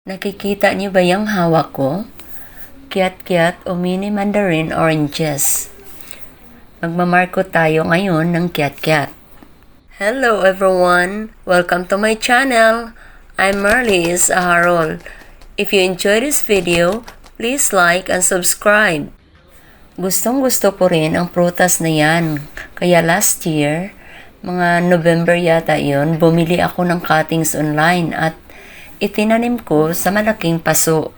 Nakikita niyo ba yung hawak ko? Kiat-kiat o mini mandarin oranges. Magmamarko tayo ngayon ng kiat-kiat. Hello everyone! Welcome to my channel! I'm Marlies Aharol. If you enjoyed this video, please like and subscribe. Gustong gusto ko rin ang prutas na yan. Kaya last year, mga November yata yon, bumili ako ng cuttings online at itinanim ko sa malaking paso.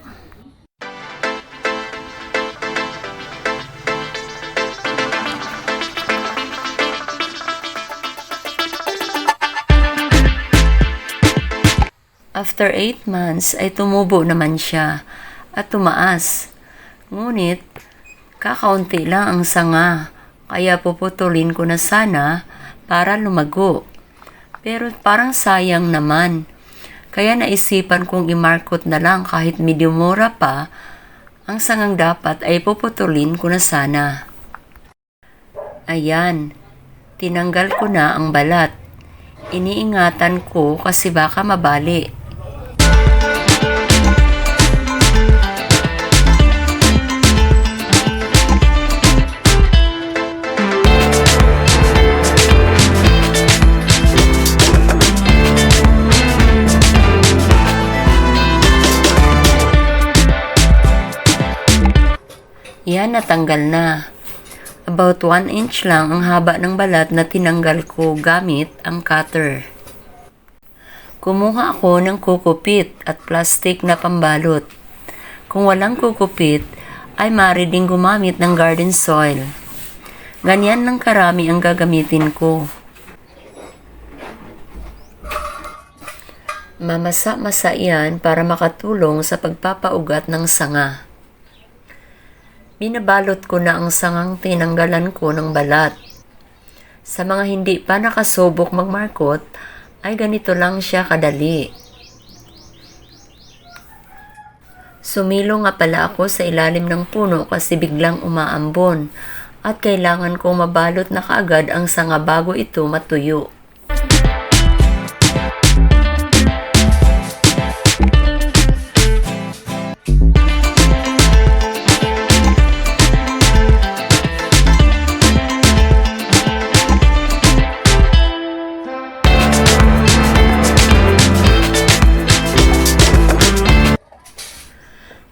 After 8 months ay tumubo naman siya at tumaas. Ngunit kakaunti lang ang sanga, kaya puputulin ko na sana para lumago. Pero parang sayang naman. Kaya naisipan kong i-markot na lang kahit medyo mura pa, ang sangang dapat ay puputulin ko na sana. Ayan, tinanggal ko na ang balat. Iniingatan ko kasi baka mabali. Yan, natanggal na. About 1 inch lang ang haba ng balat na tinanggal ko gamit ang cutter. Kumuha ako ng kukupit at plastic na pambalot. Kung walang kukupit, ay maaari ding gumamit ng garden soil. Ganyan lang karami ang gagamitin ko. Mamasa-masa yan para makatulong sa pagpapaugat ng sanga. Binabalot ko na ang sangang tinanggalan ko ng balat. Sa mga hindi pa nakasubok magmarkot, ay ganito lang siya kadali. Sumilo nga pala ako sa ilalim ng puno kasi biglang umaambon at kailangan kong mabalot na kaagad ang sanga bago ito matuyo.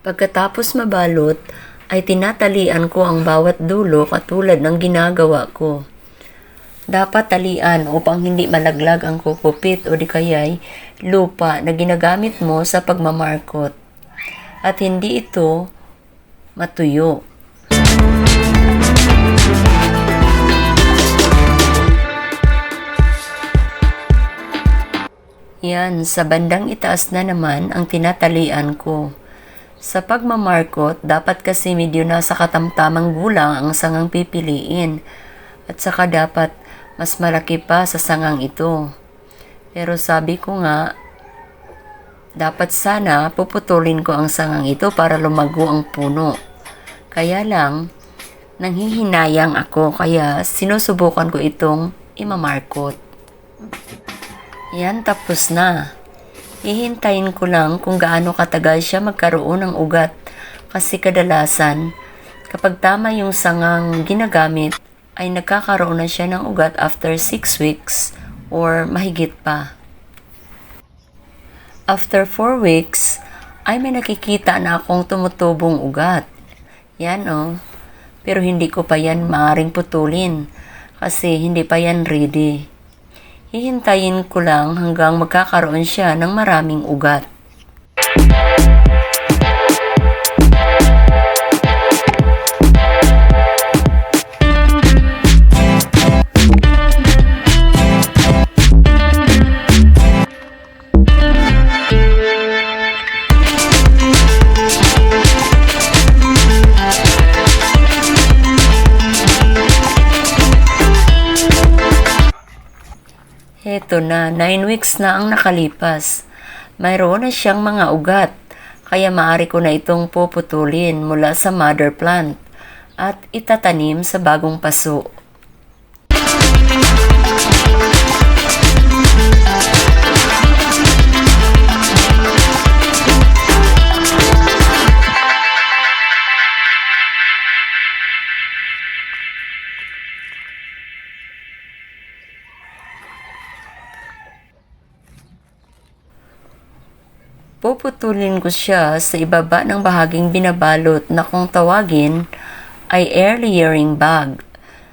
Pagkatapos mabalot, ay tinatalian ko ang bawat dulo katulad ng ginagawa ko. Dapat talian upang hindi malaglag ang kukupit o di kaya'y lupa na ginagamit mo sa pagmamarkot at hindi ito matuyo. Yan, sa bandang itaas na naman ang tinatalian ko. Sa pagmamarkot, dapat kasi medyo nasa katamtamang gulang ang sangang pipiliin at saka dapat mas malaki pa sa sangang ito. Pero sabi ko nga, dapat sana puputulin ko ang sangang ito para lumago ang puno. Kaya lang, nanghihinayang ako kaya sinusubukan ko itong imamarkot. Yan, tapos na. Hihintayin ko lang kung gaano katagal siya magkaroon ng ugat kasi kadalasan kapag tama yung sangang ginagamit ay nagkakaroon na siya ng ugat after 6 weeks or mahigit pa. After 4 weeks ay may nakikita na akong tumutubong ugat. Yan pero hindi ko pa yan maaaring putulin kasi hindi pa yan ready. Hihintayin ko lang hanggang magkakaroon siya ng maraming ugat. Eto na, 9 weeks na ang nakalipas. Mayroon na siyang mga ugat, kaya maaari ko na itong puputulin mula sa mother plant at itatanim sa bagong paso. Puputulin ko siya sa ibaba ng bahaging binabalot na kung tawagin ay air layering bag.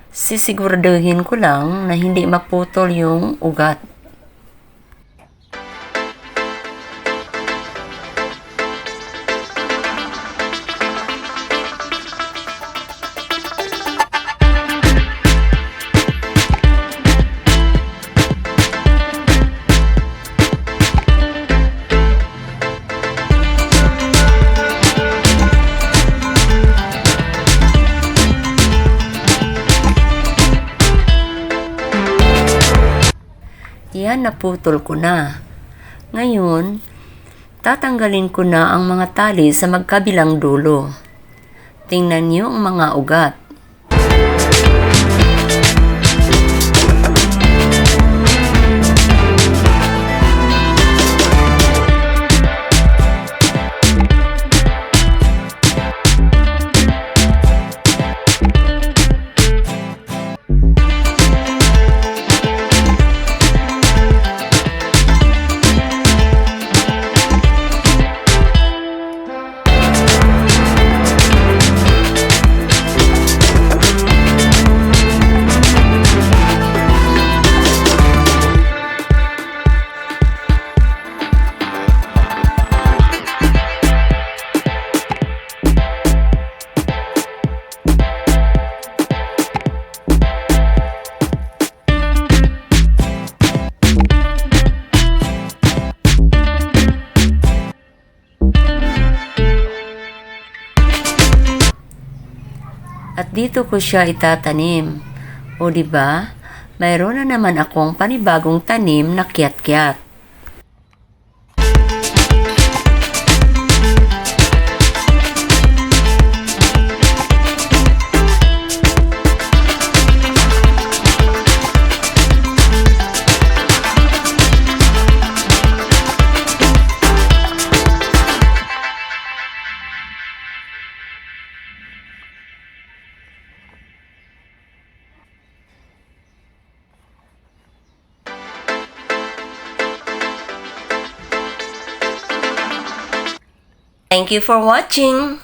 Sisiguraduhin ko lang na hindi maputol yung ugat. Yan, naputol ko na. Ngayon, tatanggalin ko na ang mga tali sa magkabilang dulo. Tingnan niyo ang mga ugat. At dito ko siya itatanim. O di ba? Mayroon na naman akong panibagong tanim na kiat-kiat. Thank you for watching.